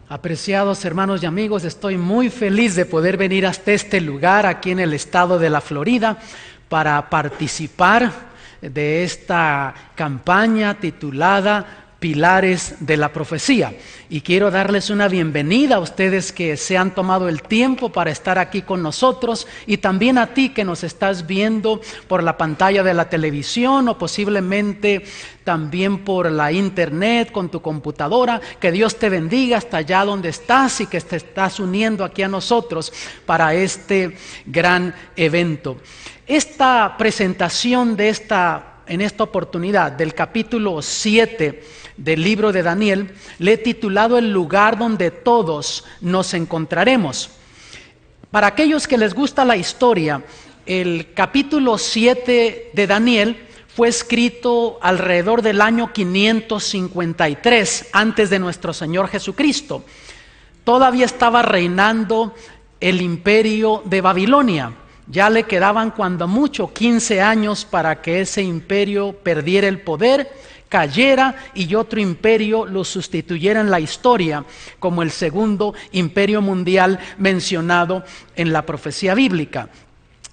Apreciados hermanos y amigos, estoy muy feliz de poder venir hasta este lugar aquí en el estado de la Florida para participar de esta campaña titulada Pilares de la Profecía. Y quiero darles una bienvenida a ustedes que se han tomado el tiempo para estar aquí con nosotros, y también a ti que nos estás viendo por la pantalla de la televisión o posiblemente también por la internet con tu computadora. Que Dios te bendiga hasta allá donde estás y que te estás uniendo aquí a nosotros para este gran evento. Esta presentación en esta oportunidad del capítulo 7 del libro de Daniel, le he titulado El lugar donde todos nos encontraremos. Para aquellos que les gusta la historia, el capítulo 7 de Daniel fue escrito alrededor del año 553 antes de nuestro Señor Jesucristo. Todavía estaba reinando el imperio de Babilonia. Ya le quedaban cuando mucho 15 años para que ese imperio perdiera el poder, cayera y otro imperio lo sustituyera en la historia como el segundo imperio mundial mencionado en la profecía bíblica.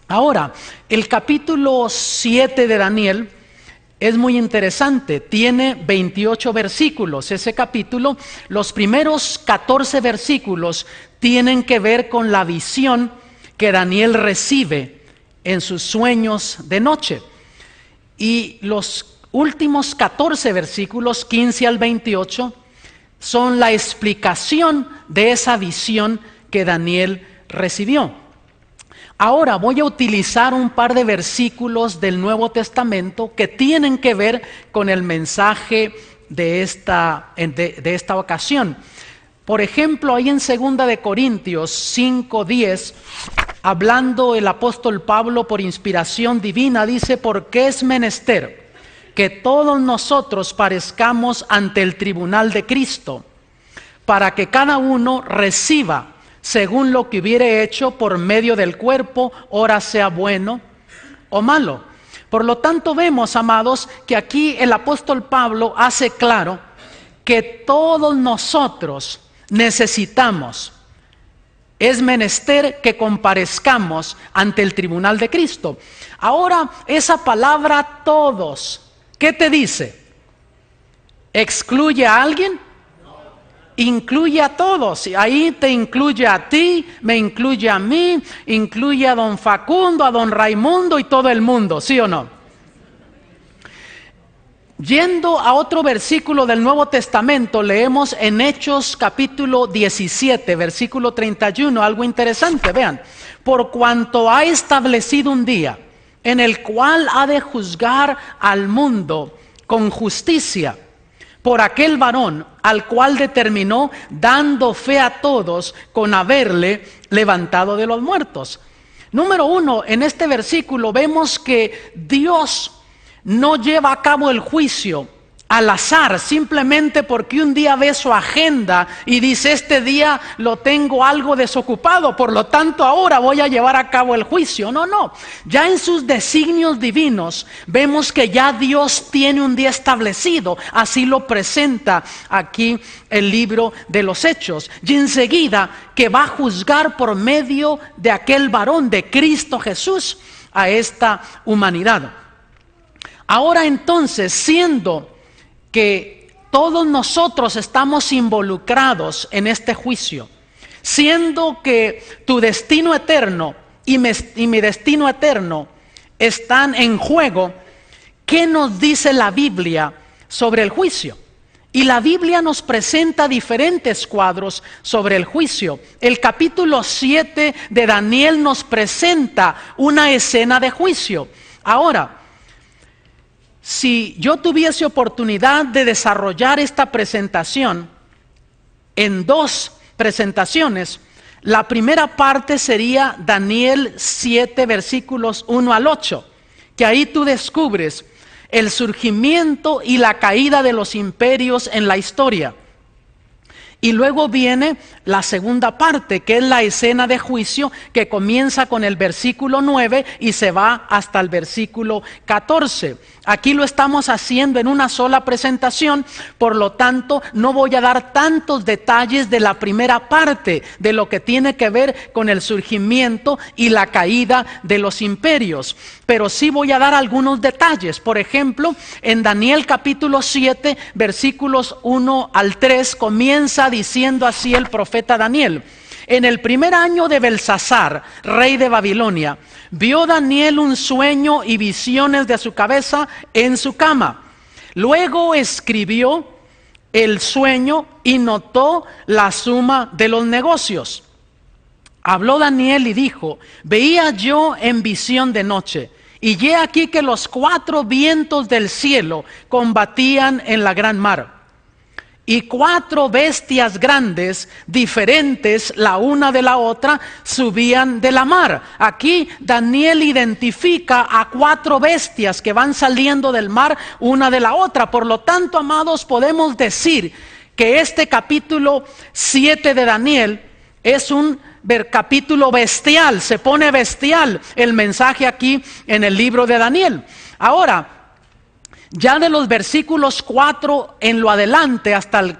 Ahora, el capítulo 7 de Daniel es muy interesante, tiene 28 versículos. Ese capítulo, los primeros 14 versículos tienen que ver con la visión que Daniel recibe en sus sueños de noche. Y los últimos 14 versículos, 15 al 28, son la explicación de esa visión que Daniel recibió. Ahora voy a utilizar un par de versículos del Nuevo Testamento que tienen que ver con el mensaje de esta ocasión. Por ejemplo, ahí en 2 de Corintios 5:10, hablando el apóstol Pablo por inspiración divina, dice: porque es menester que todos nosotros parezcamos ante el tribunal de Cristo, para que cada uno reciba según lo que hubiere hecho por medio del cuerpo, ora sea bueno o malo. Por lo tanto vemos, amados, que aquí el apóstol Pablo hace claro que todos nosotros necesitamos, es menester que comparezcamos ante el tribunal de Cristo. Ahora, esa palabra todos, ¿qué te dice? ¿Excluye a alguien? Incluye a todos. Ahí te incluye a ti, me incluye a mí, incluye a don Facundo, a don Raimundo y todo el mundo, ¿sí o no? Yendo a otro versículo del Nuevo Testamento, leemos en Hechos capítulo 17, versículo 31, algo interesante, vean: por cuanto ha establecido un día en el cual ha de juzgar al mundo con justicia, por aquel varón al cual determinó, dando fe a todos con haberle levantado de los muertos. Número uno, en este versículo vemos que Dios no lleva a cabo el juicio al azar, simplemente porque un día ve su agenda y dice: este día lo tengo algo desocupado, por lo tanto ahora voy a llevar a cabo el juicio. No, ya en sus designios divinos vemos que ya Dios tiene un día establecido. Así lo presenta aquí el libro de los Hechos, y enseguida que va a juzgar por medio de aquel varón, de Cristo Jesús, a esta humanidad. Ahora entonces, siendo que todos nosotros estamos involucrados en este juicio, siendo que tu destino eterno y mi destino eterno están en juego, ¿qué nos dice la Biblia sobre el juicio? Y la Biblia nos presenta diferentes cuadros sobre el juicio. El capítulo 7 de Daniel nos presenta una escena de juicio. Ahora, si yo tuviese oportunidad de desarrollar esta presentación en dos presentaciones, la primera parte sería Daniel 7, versículos 1 al 8, que ahí tú descubres el surgimiento y la caída de los imperios en la historia. Y luego viene la segunda parte, que es la escena de juicio, que comienza con el versículo 9 y se va hasta el versículo 14. Aquí lo estamos haciendo en una sola presentación, por lo tanto no voy a dar tantos detalles de la primera parte, de lo que tiene que ver con el surgimiento y la caída de los imperios. Pero sí voy a dar algunos detalles. Por ejemplo, en Daniel capítulo 7, versículos 1 al 3, comienza diciendo así el profeta Daniel: en el primer año de Belsasar, rey de Babilonia, vio Daniel un sueño y visiones de su cabeza en su cama. Luego escribió el sueño y notó la suma de los negocios. Habló Daniel y dijo: veía yo en visión de noche, y he aquí que los 4 vientos del cielo combatían en la gran mar. Y 4 bestias grandes, diferentes la una de la otra, subían de la mar. Aquí Daniel identifica a 4 bestias que van saliendo del mar una de la otra. Por lo tanto, amados, podemos decir que este capítulo 7 de Daniel es un capítulo bestial. Se pone bestial el mensaje aquí en el libro de Daniel. Ahora, ya de los versículos 4 en lo adelante hasta el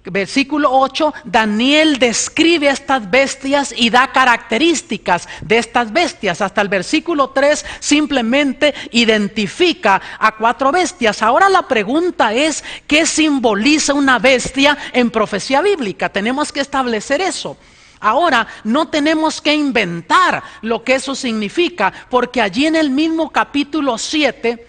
versículo 8, Daniel describe estas bestias y da características de estas bestias. Hasta el versículo 3 simplemente identifica a 4 bestias. Ahora la pregunta es: ¿qué simboliza una bestia en profecía bíblica? Tenemos que establecer eso. Ahora, no tenemos que inventar lo que eso significa, porque allí en el mismo capítulo 7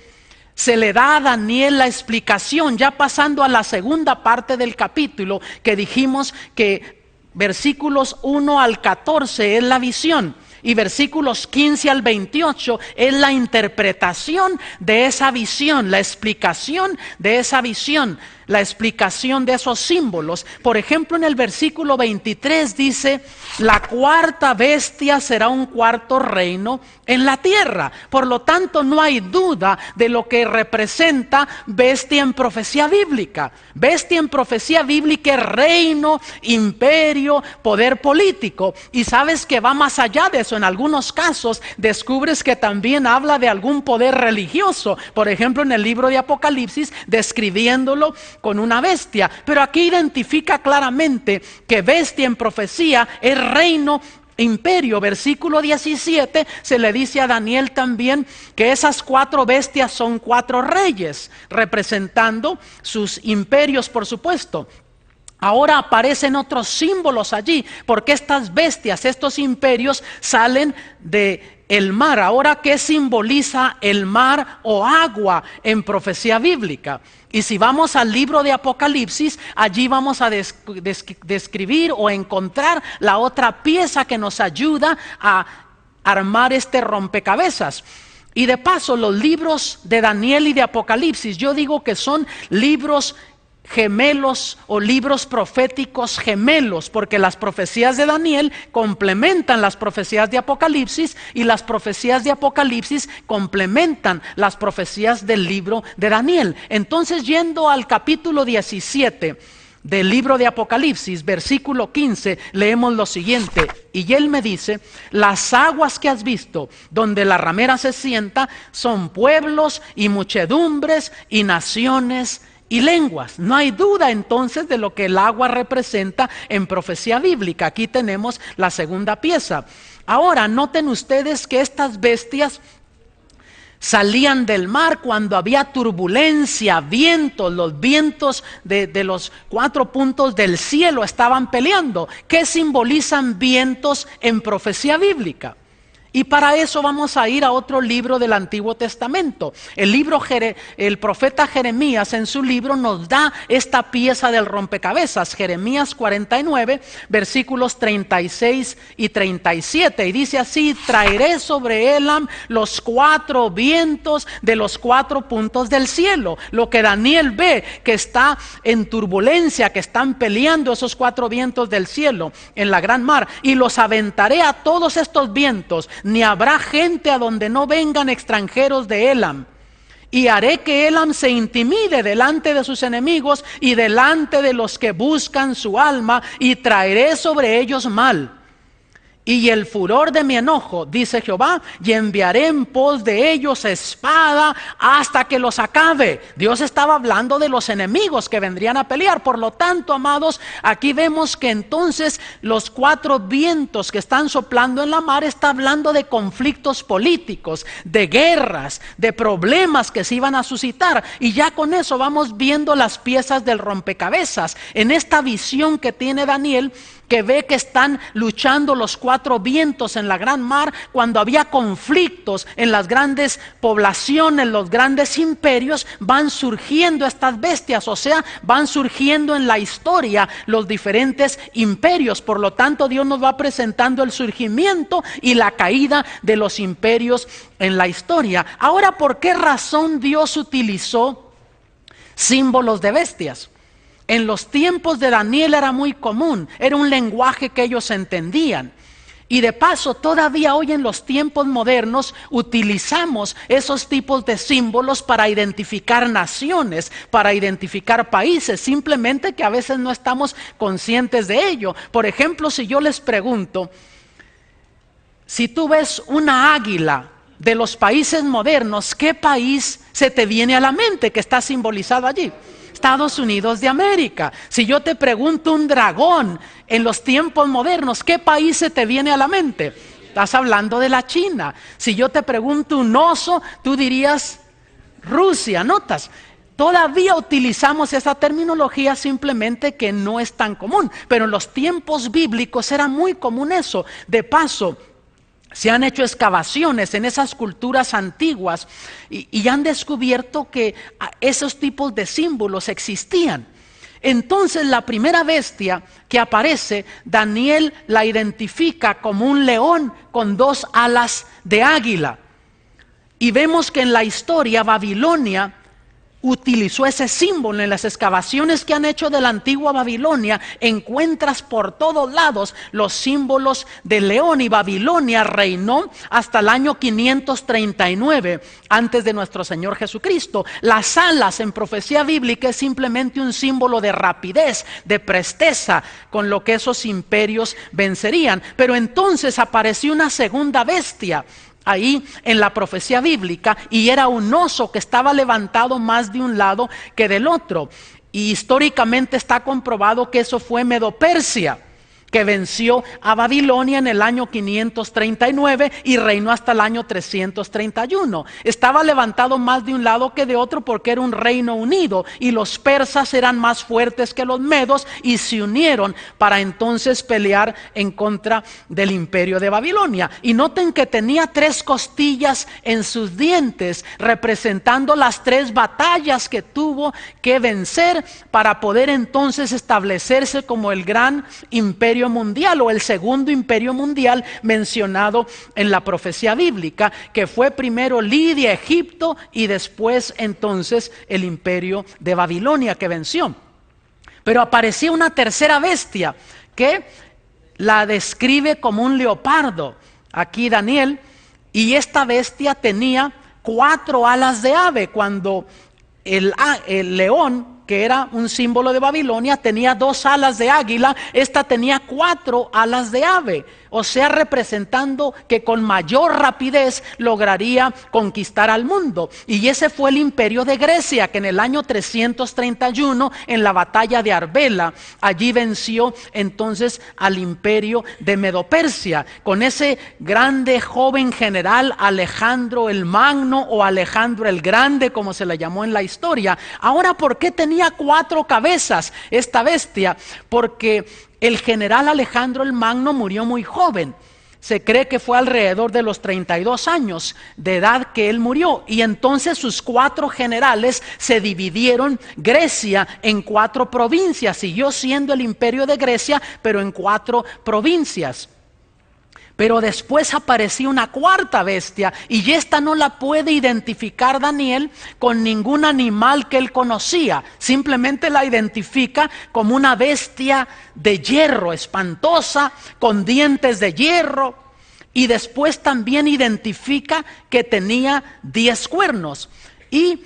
se le da a Daniel la explicación, ya pasando a la segunda parte del capítulo, que dijimos que versículos 1 al 14 es la visión y versículos 15 al 28 es la interpretación de esa visión, la explicación de esa visión, la explicación de esos símbolos. Por ejemplo, en el versículo 23 dice: la 4ª bestia será un 4º reino en la tierra. Por lo tanto, no hay duda de lo que representa bestia en profecía bíblica. Bestia en profecía bíblica es reino, imperio, poder político. Y sabes que va más allá de eso. En algunos casos descubres que también habla de algún poder religioso. Por ejemplo, en el libro de Apocalipsis, describiéndolo con una bestia. Pero aquí identifica claramente que bestia en profecía es reino, imperio. Versículo 17 se le dice a Daniel también que esas 4 bestias son 4 reyes, representando sus imperios, por supuesto. Ahora aparecen otros símbolos allí, porque estas bestias, estos imperios salen de el mar. Ahora, ¿qué simboliza el mar o agua en profecía bíblica? Y si vamos al libro de Apocalipsis, allí vamos a describir o encontrar la otra pieza que nos ayuda a armar este rompecabezas. Y de paso, los libros de Daniel y de Apocalipsis, yo digo que son libros gemelos o libros proféticos gemelos, porque las profecías de Daniel complementan las profecías de Apocalipsis y las profecías de Apocalipsis complementan las profecías del libro de Daniel. Entonces, yendo al capítulo 17 del libro de Apocalipsis, versículo 15, leemos lo siguiente: y él me dice: las aguas que has visto, donde la ramera se sienta, son pueblos y muchedumbres y naciones y lenguas. No hay duda entonces de lo que el agua representa en profecía bíblica. Aquí tenemos la segunda pieza. Ahora, noten ustedes que estas bestias salían del mar cuando había turbulencia, vientos. Los vientos de los 4 puntos del cielo estaban peleando. ¿Qué simbolizan vientos en profecía bíblica? Y para eso vamos a ir a otro libro del Antiguo Testamento. El profeta Jeremías en su libro nos da esta pieza del rompecabezas. Jeremías 49, versículos 36 y 37. Y dice así: traeré sobre Elam los 4 vientos de los 4 puntos del cielo. Lo que Daniel ve, que está en turbulencia, que están peleando esos 4 vientos del cielo en la gran mar. Y los aventaré a todos estos vientos, ni habrá gente a donde no vengan extranjeros de Elam. y haré que Elam se intimide delante de sus enemigos y delante de los que buscan su alma, y traeré sobre ellos mal. Y el furor de mi enojo, dice Jehová, y enviaré en pos de ellos espada hasta que los acabe. Dios estaba hablando de los enemigos que vendrían a pelear. Por lo tanto, amados, aquí vemos que entonces los 4 vientos que están soplando en la mar está hablando de conflictos políticos, de guerras, de problemas que se iban a suscitar. Y ya con eso vamos viendo las piezas del rompecabezas. En esta visión que tiene Daniel, que ve que están luchando los 4 vientos en la gran mar, cuando había conflictos en las grandes poblaciones, los grandes imperios, van surgiendo estas bestias, o sea, van surgiendo en la historia los diferentes imperios. Por lo tanto, Dios nos va presentando el surgimiento y la caída de los imperios en la historia. Ahora, ¿por qué razón Dios utilizó símbolos de bestias? En los tiempos de Daniel era muy común, era un lenguaje que ellos entendían. Y de paso, todavía hoy en los tiempos modernos utilizamos esos tipos de símbolos para identificar naciones, para identificar países, simplemente que a veces no estamos conscientes de ello. Por ejemplo, si yo les pregunto, si tú ves una águila de los países modernos, ¿qué país se te viene a la mente que está simbolizado allí? Estados Unidos de América. Si yo te pregunto un dragón en los tiempos modernos, ¿qué país se te viene a la mente? Estás hablando de la China. Si yo te pregunto un oso, tú dirías Rusia. ¿Notas? Todavía utilizamos esa terminología, simplemente que no es tan común. Pero en los tiempos bíblicos era muy común eso. De paso, se han hecho excavaciones en esas culturas antiguas y han descubierto que esos tipos de símbolos existían. Entonces, la primera bestia que aparece, Daniel la identifica como un león con 2 alas de águila. Y vemos que en la historia Babilonia utilizó ese símbolo. En las excavaciones que han hecho de la antigua Babilonia, encuentras por todos lados los símbolos del león. Y Babilonia reinó hasta el año 539 antes de nuestro Señor Jesucristo. Las alas en profecía bíblica es simplemente un símbolo de rapidez, de presteza, con lo que esos imperios vencerían. Pero entonces apareció una segunda bestia ahí en la profecía bíblica, y era un oso que estaba levantado más de un lado que del otro. Y históricamente está comprobado que eso fue Medo-Persia, que venció a Babilonia en el año 539 y reinó hasta el año 331. Estaba levantado más de un lado que de otro porque era un reino unido, y los persas eran más fuertes que los medos y se unieron para entonces pelear en contra del imperio de Babilonia. Y noten que tenía 3 costillas en sus dientes, representando las 3 batallas que tuvo que vencer para poder entonces establecerse como el gran imperio mundial, o el segundo imperio mundial mencionado en la profecía bíblica, que fue primero Lidia, Egipto, y después entonces el imperio de Babilonia que venció. Pero apareció una tercera bestia que la describe como un leopardo aquí Daniel, y esta bestia tenía 4 alas de ave, cuando el león, que era un símbolo de Babilonia, tenía 2 alas de águila. Esta tenía 4 alas de ave, o sea, representando que con mayor rapidez lograría conquistar al mundo. Y ese fue el imperio de Grecia, que en el año 331, en la batalla de Arbela, allí venció entonces al imperio de Medo-Persia, con ese grande joven general Alejandro el Magno, o Alejandro el Grande, como se le llamó en la historia. Ahora, ¿por qué tenía 4 cabezas esta bestia? Porque el general Alejandro el Magno murió muy joven. Se cree que fue alrededor de los 32 años de edad que él murió. Y entonces sus 4 generales se dividieron Grecia en 4 provincias. Siguió siendo el imperio de Grecia, pero en 4 provincias. Pero después apareció una cuarta bestia, y esta no la puede identificar Daniel con ningún animal que él conocía. Simplemente la identifica como una bestia de hierro, espantosa, con dientes de hierro. Y después también identifica que tenía 10 cuernos. Y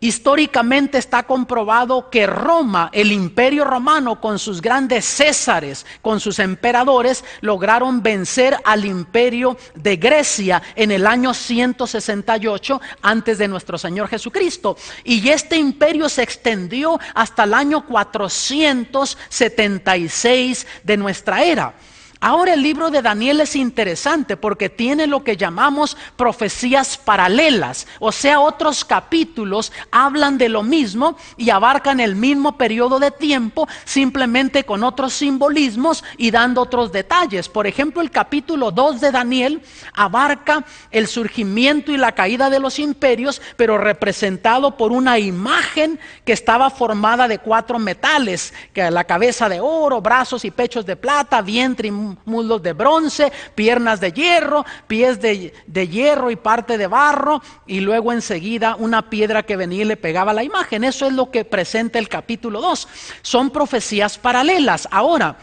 históricamente está comprobado que Roma, el imperio romano, con sus grandes césares, con sus emperadores, lograron vencer al imperio de Grecia en el año 168 antes de nuestro Señor Jesucristo. Y este imperio se extendió hasta el año 476 de nuestra era. Ahora el libro de Daniel es interesante porque tiene lo que llamamos profecías paralelas, o sea, otros capítulos hablan de lo mismo y abarcan el mismo periodo de tiempo, simplemente con otros simbolismos y dando otros detalles. Por ejemplo, el capítulo 2 de Daniel abarca el surgimiento y la caída de los imperios, pero representado por una imagen que estaba formada de 4 metales, que la cabeza de oro, brazos y pechos de plata, vientre y muslos de bronce, piernas de hierro, pies de hierro y parte de barro, y luego enseguida una piedra que venía y le pegaba a la imagen. Eso es lo que presenta el capítulo 2. Son profecías paralelas. Ahora,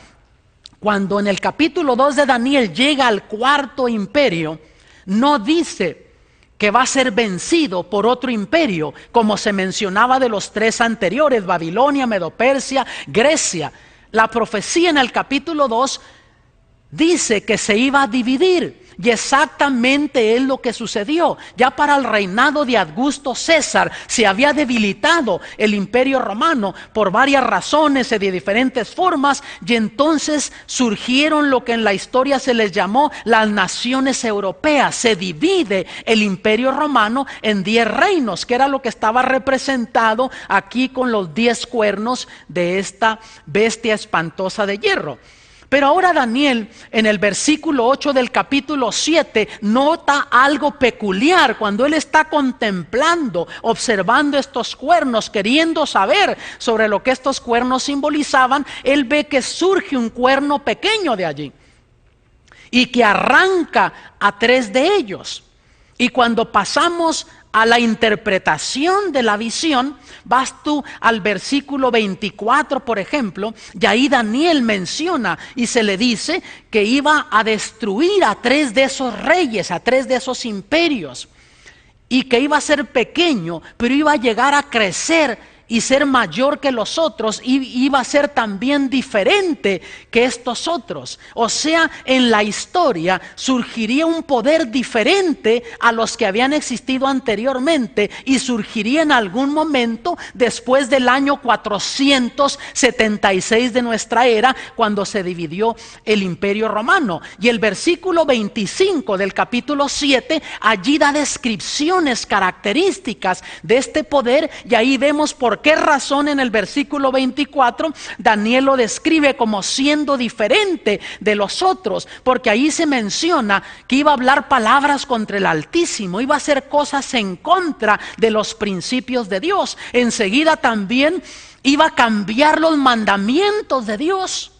cuando en el capítulo 2 de Daniel llega al 4º imperio, no dice que va a ser vencido por otro imperio, como se mencionaba de los 3 anteriores, Babilonia, Medo-Persia, Grecia. La profecía en el capítulo 2 dice que se iba a dividir, y exactamente es lo que sucedió. Ya para el reinado de Augusto César se había debilitado el imperio romano por varias razones y de diferentes formas, y entonces surgieron lo que en la historia se les llamó las naciones europeas. Se divide el imperio romano en 10 reinos, que era lo que estaba representado aquí con los 10 cuernos de esta bestia espantosa de hierro. Pero ahora Daniel, en el versículo 8 del capítulo 7, nota algo peculiar cuando él está contemplando, observando estos cuernos, queriendo saber sobre lo que estos cuernos simbolizaban. Él ve que surge un cuerno pequeño de allí y que arranca a 3 de ellos. Y cuando pasamos a la interpretación de la visión, vas tú al versículo 24, por ejemplo, y ahí Daniel menciona y se le dice que iba a destruir a 3 de esos reyes, a 3 de esos imperios, y que iba a ser pequeño, pero iba a llegar a crecer y ser mayor que los otros, y iba a ser también diferente que estos otros. O sea, en la historia surgiría un poder diferente a los que habían existido anteriormente, y surgiría en algún momento después del año 476 de nuestra era, cuando se dividió el imperio romano. Y el versículo 25 del capítulo 7 allí da descripciones características de este poder, y ahí vemos por qué razón en el versículo 24 Daniel lo describe como siendo diferente de los otros, porque ahí se menciona que iba a hablar palabras contra el Altísimo, iba a hacer cosas en contra de los principios de Dios. Enseguida también iba a cambiar los mandamientos de Dios.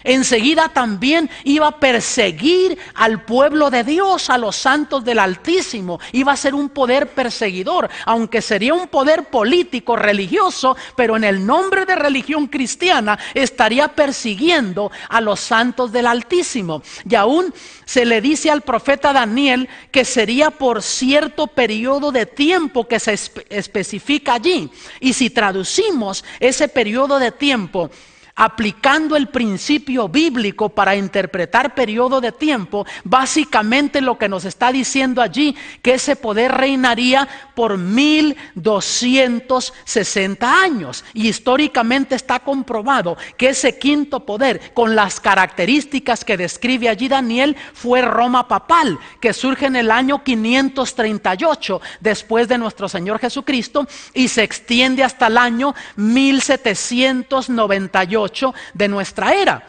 Enseguida también iba a perseguir al pueblo de Dios, a los santos del Altísimo. Iba a ser un poder perseguidor, aunque sería un poder político, religioso, pero en el nombre de religión cristiana estaría persiguiendo a los santos del Altísimo. Y aún se le dice al profeta Daniel que sería por cierto periodo de tiempo que se especifica allí. Y si traducimos ese periodo de tiempo aplicando el principio bíblico para interpretar periodo de tiempo, básicamente lo que nos está diciendo allí, que ese poder reinaría por 1260 años. Y históricamente está comprobado que ese quinto poder, con las características que describe allí Daniel, fue Roma papal, que surge en el año 538 después de nuestro Señor Jesucristo, y se extiende hasta el año 1798 de nuestra era.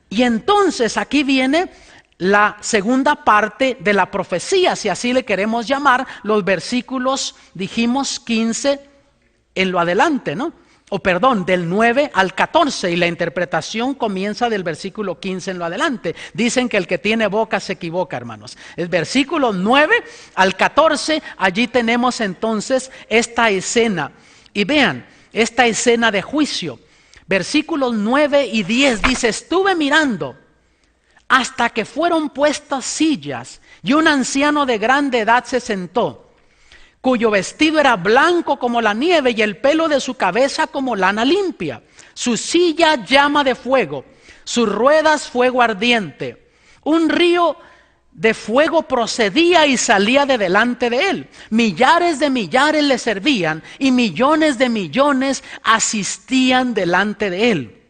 Y entonces aquí viene la segunda parte de la profecía, si así le queremos llamar, los versículos, dijimos 15 en lo adelante, ¿no? O perdón, del 9 al 14, y la interpretación comienza del versículo 15 en lo adelante. Dicen que el que tiene boca se equivoca, hermanos. El versículo 9 al 14, allí tenemos entonces esta escena. Y vean, esta escena de juicio. Versículos 9 y 10 dice: estuve mirando hasta que fueron puestas sillas, y un anciano de grande edad se sentó, cuyo vestido era blanco como la nieve y el pelo de su cabeza como lana limpia. Su silla llama de fuego, sus ruedas fuego ardiente. Un río de fuego procedía y salía de delante de él. Millares de millares le servían y millones de millones asistían delante de él.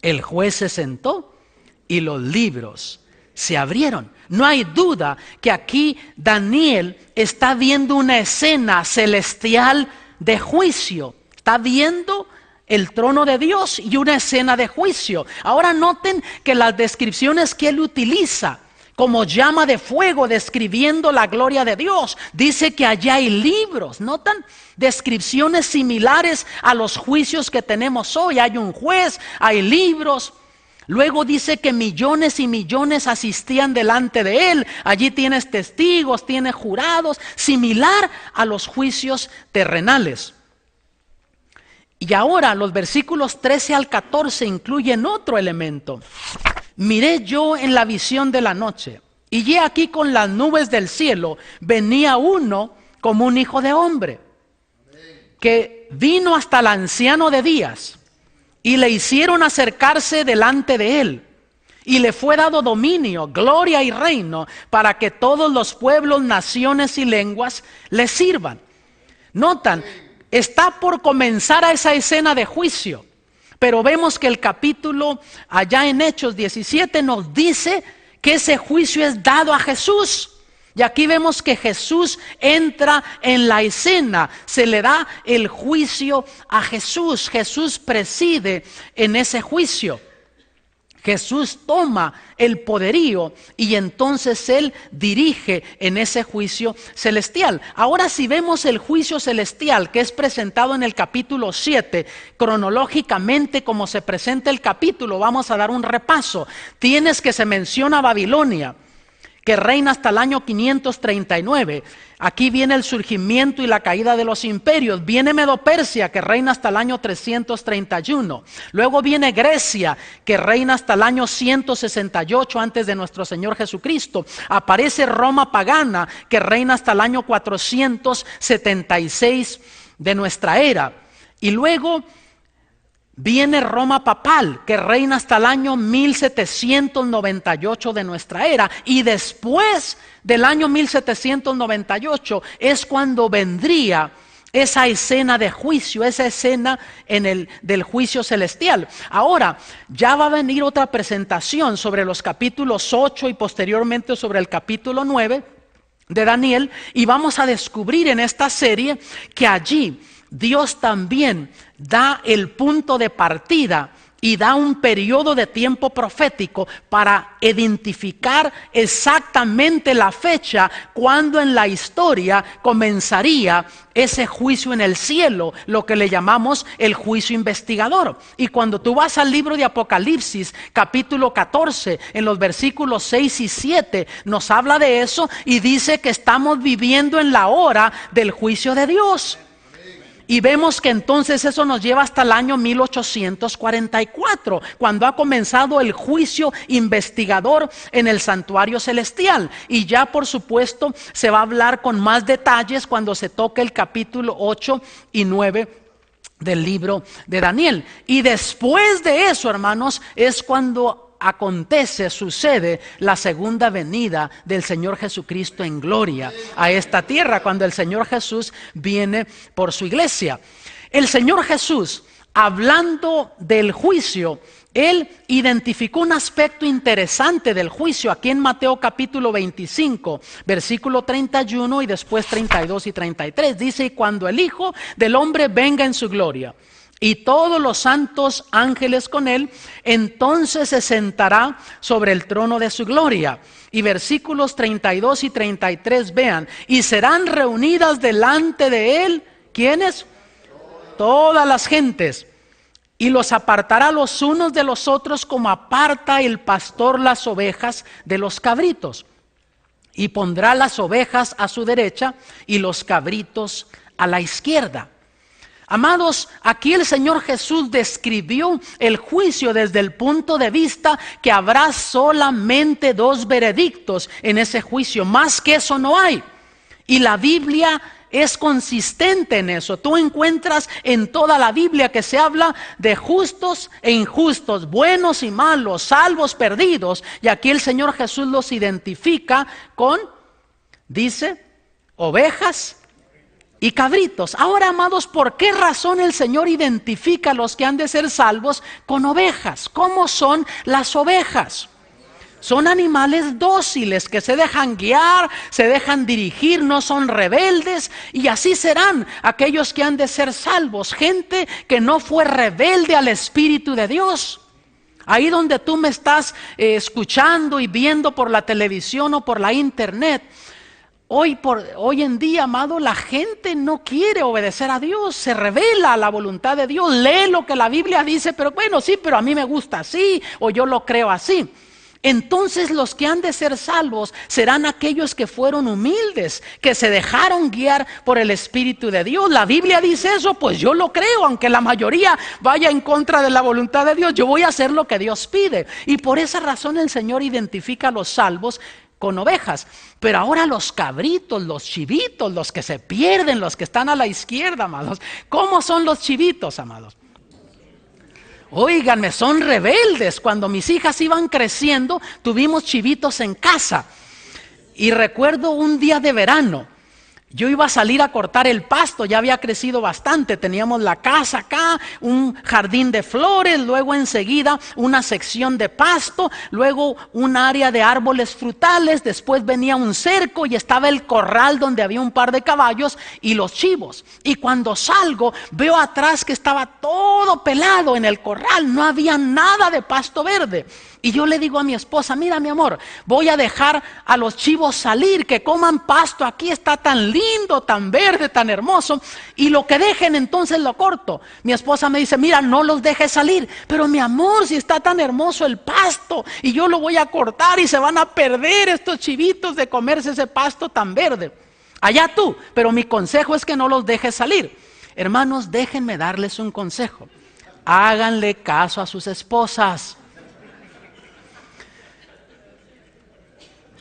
El juez se sentó y los libros se abrieron. No hay duda que aquí Daniel está viendo una escena celestial de juicio. Está viendo el trono de Dios y una escena de juicio. Ahora noten que las descripciones que él utiliza como llama de fuego describiendo la gloria de Dios, dice que allá hay libros. ¿Notan? Descripciones similares a los juicios que tenemos hoy. Hay un juez, hay libros. Luego dice que millones y millones asistían delante de él. Allí tienes testigos, tienes jurados, similar a los juicios terrenales. Y ahora los versículos 13 al 14 incluyen otro elemento. Miré yo en la visión de la noche, y he aquí con las nubes del cielo venía uno como un hijo de hombre, que vino hasta el anciano de días, y le hicieron acercarse delante de él, y le fue dado dominio, gloria y reino, para que todos los pueblos, naciones y lenguas le sirvan. Notan, está por comenzar a esa escena de juicio. Pero vemos que el capítulo allá en Hechos 17 nos dice que ese juicio es dado a Jesús. Y aquí vemos que Jesús entra en la escena. Se le da el juicio a Jesús. Jesús preside en ese juicio. Jesús toma el poderío y entonces Él dirige en ese juicio celestial. Ahora si vemos el juicio celestial que es presentado en el capítulo 7, cronológicamente como se presenta el capítulo, vamos a dar un repaso. Tienes que se menciona Babilonia, que reina hasta el año 539. Aquí viene el surgimiento y la caída de los imperios. Viene Medo-Persia, que reina hasta el año 331. Luego viene Grecia, que reina hasta el año 168 antes de nuestro Señor Jesucristo. Aparece Roma pagana, que reina hasta el año 476 de nuestra era. Y luego viene Roma papal, que reina hasta el año 1798 de nuestra era. Y después del año 1798 es cuando vendría esa escena de juicio, esa escena del juicio celestial. Ahora, ya va a venir otra presentación sobre los capítulos 8 y posteriormente sobre el capítulo 9 de Daniel. Y vamos a descubrir en esta serie que allí Dios también da el punto de partida y da un periodo de tiempo profético para identificar exactamente la fecha cuando en la historia comenzaría ese juicio en el cielo, lo que le llamamos el juicio investigador. Y cuando tú vas al libro de Apocalipsis, capítulo 14, en los versículos 6 y 7, nos habla de eso y dice que estamos viviendo en la hora del juicio de Dios. Y vemos que entonces eso nos lleva hasta el año 1844, cuando ha comenzado el juicio investigador en el santuario celestial. Y ya por supuesto se va a hablar con más detalles cuando se toque el capítulo 8 y 9 del libro de Daniel. Y después de eso, hermanos, es cuando sucede la segunda venida del Señor Jesucristo en gloria a esta tierra, cuando el Señor Jesús viene por su iglesia. El Señor Jesús, hablando del juicio, Él identificó un aspecto interesante del juicio aquí en Mateo capítulo 25, versículo 31 y después 32 y 33. Dice: y cuando el Hijo del Hombre venga en su gloria y todos los santos ángeles con él, entonces se sentará sobre el trono de su gloria. Y versículos 32 y 33, vean: y serán reunidas delante de él, ¿quiénes? Todas las gentes. Y los apartará los unos de los otros, como aparta el pastor las ovejas de los cabritos. Y pondrá las ovejas a su derecha y los cabritos a la izquierda. Amados, aquí el Señor Jesús describió el juicio desde el punto de vista que habrá solamente dos veredictos en ese juicio. Más que eso no hay. Y la Biblia es consistente en eso. Tú encuentras en toda la Biblia que se habla de justos e injustos, buenos y malos, salvos, perdidos. Y aquí el Señor Jesús los identifica con, dice, ovejas y cabritos. Ahora, amados, ¿por qué razón el Señor identifica a los que han de ser salvos con ovejas? ¿Cómo son las ovejas? Son animales dóciles que se dejan guiar, se dejan dirigir, no son rebeldes, y así serán aquellos que han de ser salvos, gente que no fue rebelde al Espíritu de Dios. Ahí donde tú me estás escuchando y viendo por la televisión o por la internet, hoy en día, amado, la gente no quiere obedecer a Dios, se revela a la voluntad de Dios, lee lo que la Biblia dice, pero bueno, sí, pero a mí me gusta así, o yo lo creo así. Entonces los que han de ser salvos serán aquellos que fueron humildes, que se dejaron guiar por el Espíritu de Dios. La Biblia dice eso, pues yo lo creo, aunque la mayoría vaya en contra de la voluntad de Dios, yo voy a hacer lo que Dios pide. Y por esa razón el Señor identifica a los salvos con ovejas. Pero ahora los cabritos, los chivitos, los que se pierden, los que están a la izquierda, amados. ¿Cómo son los chivitos, amados? Óiganme, son rebeldes. Cuando mis hijas iban creciendo, tuvimos chivitos en casa. Y recuerdo un día de verano, yo iba a salir a cortar el pasto, ya había crecido bastante, teníamos la casa acá, un jardín de flores, luego enseguida una sección de pasto, luego un área de árboles frutales, después venía un cerco y estaba el corral donde había un par de caballos y los chivos. Y cuando salgo, veo atrás que estaba todo pelado en el corral, no había nada de pasto verde. Y yo le digo a mi esposa, mira mi amor, voy a dejar a los chivos salir, que coman pasto, aquí está tan lindo, tan verde, tan hermoso, y lo que dejen entonces lo corto. Mi esposa me dice, mira, no los dejes salir, pero mi amor, si está tan hermoso el pasto, y yo lo voy a cortar y se van a perder estos chivitos de comerse ese pasto tan verde. Allá tú, pero mi consejo es que no los dejes salir. Hermanos, déjenme darles un consejo, háganle caso a sus esposas.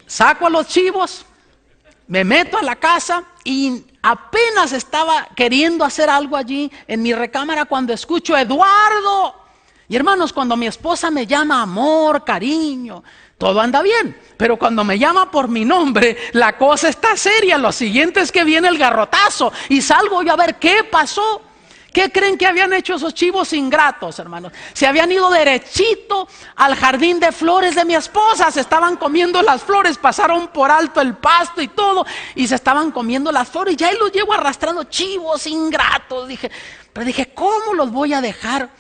Saco a los chivos, me meto a la casa y apenas estaba queriendo hacer algo allí en mi recámara cuando escucho Eduardo. Y hermanos, cuando mi esposa me llama amor, cariño, todo anda bien. Pero cuando me llama por mi nombre, la cosa está seria. Lo siguiente es que viene el garrotazo y salgo yo a ver qué pasó. ¿Qué creen que habían hecho esos chivos ingratos, hermanos? Se habían ido derechito al jardín de flores de mi esposa, se estaban comiendo las flores, pasaron por alto el pasto y todo, y se estaban comiendo las flores, y ya los llevo arrastrando, chivos ingratos. Pero dije, ¿cómo los voy a dejar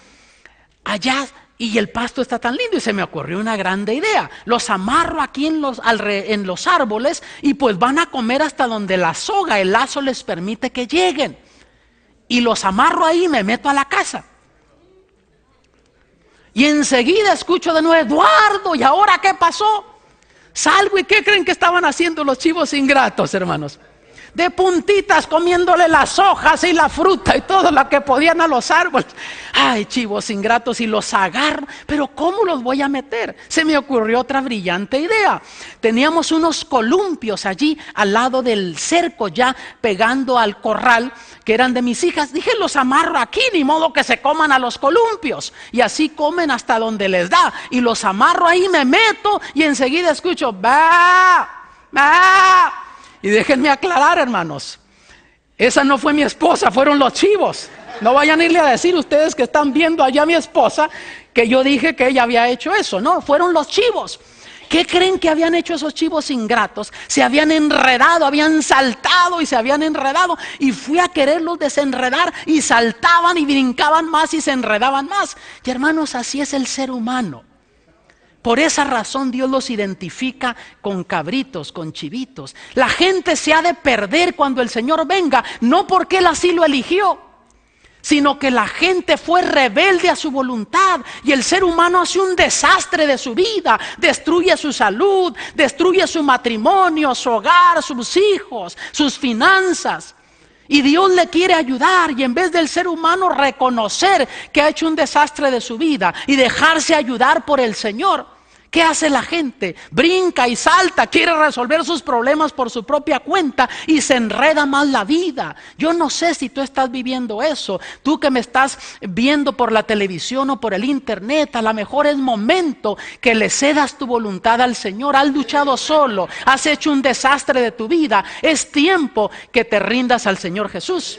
allá? Y el pasto está tan lindo, y se me ocurrió una grande idea. Los amarro aquí en los árboles, y pues van a comer hasta donde la soga, el lazo les permite que lleguen. Y los amarro ahí y me meto a la casa. Y enseguida escucho de nuevo, Eduardo, ¿y ahora qué pasó? Salgo y ¿qué creen que estaban haciendo los chivos ingratos, hermanos? De puntitas comiéndole las hojas y la fruta y todo lo que podían a los árboles. Ay, chivos ingratos, y los agarro, pero ¿cómo los voy a meter? Se me ocurrió otra brillante idea. Teníamos unos columpios allí al lado del cerco, ya pegando al corral, que eran de mis hijas. Dije, los amarro aquí, ni modo que se coman a los columpios, y así comen hasta donde les da. Y los amarro ahí, me meto y enseguida escucho ¡bah! ¡bah! Y déjenme aclarar, hermanos, esa no fue mi esposa, fueron los chivos. No vayan a irle a decir ustedes que están viendo allá a mi esposa que yo dije que ella había hecho eso. No, fueron los chivos. ¿Qué creen que habían hecho esos chivos ingratos? Se habían enredado, habían saltado y se habían enredado, y fui a quererlos desenredar y saltaban y brincaban más y se enredaban más. Y hermanos, así es el ser humano. Por esa razón Dios los identifica con cabritos, con chivitos. La gente se ha de perder cuando el Señor venga, no porque Él así lo eligió, sino que la gente fue rebelde a su voluntad, y el ser humano hace un desastre de su vida, destruye su salud, destruye su matrimonio, su hogar, sus hijos, sus finanzas. Y Dios le quiere ayudar, y en vez del ser humano reconocer que ha hecho un desastre de su vida y dejarse ayudar por el Señor, ¿Qué hace la gente? Brinca y salta, quiere resolver sus problemas por su propia cuenta y se enreda más la vida. Yo no sé si tú estás viviendo eso. Tú que me estás viendo por la televisión o por el internet, a lo mejor es momento que le cedas tu voluntad al Señor. Has luchado solo, has hecho un desastre de tu vida. Es tiempo que te rindas al Señor Jesús.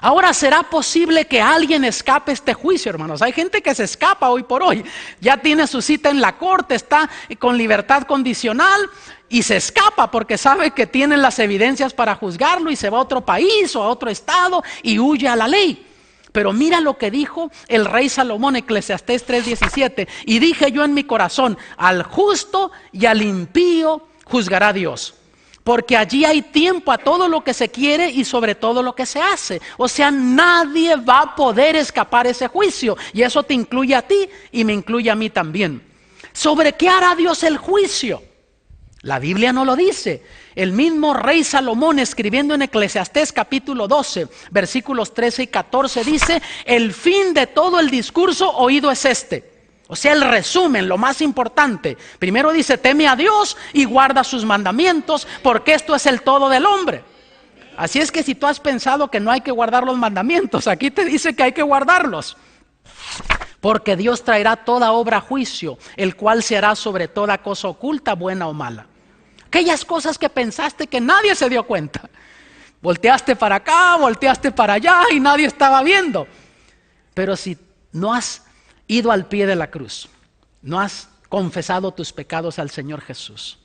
Ahora, ¿será posible que alguien escape este juicio, hermanos? Hay gente que se escapa hoy por hoy. Ya tiene su cita en la corte, está con libertad condicional y se escapa porque sabe que tienen las evidencias para juzgarlo y se va a otro país o a otro estado y huye a la ley. Pero mira lo que dijo el rey Salomón, Eclesiastés 3:17. Y dije yo en mi corazón, al justo y al impío juzgará Dios. Porque allí hay tiempo a todo lo que se quiere y sobre todo lo que se hace. O sea, nadie va a poder escapar ese juicio. Y eso te incluye a ti y me incluye a mí también. ¿Sobre qué hará Dios el juicio? La Biblia no lo dice. El mismo rey Salomón, escribiendo en Eclesiastés capítulo 12, versículos 13 y 14, dice: el fin de todo el discurso oído es este. O sea, el resumen, lo más importante. Primero dice, teme a Dios y guarda sus mandamientos, porque esto es el todo del hombre. Así es que si tú has pensado que no hay que guardar los mandamientos, aquí te dice que hay que guardarlos. Porque Dios traerá toda obra a juicio, el cual se hará sobre toda cosa oculta, buena o mala. Aquellas cosas que pensaste que nadie se dio cuenta. Volteaste para acá, volteaste para allá y nadie estaba viendo. Pero si no has ido al pie de la cruz, no has confesado tus pecados al Señor Jesús,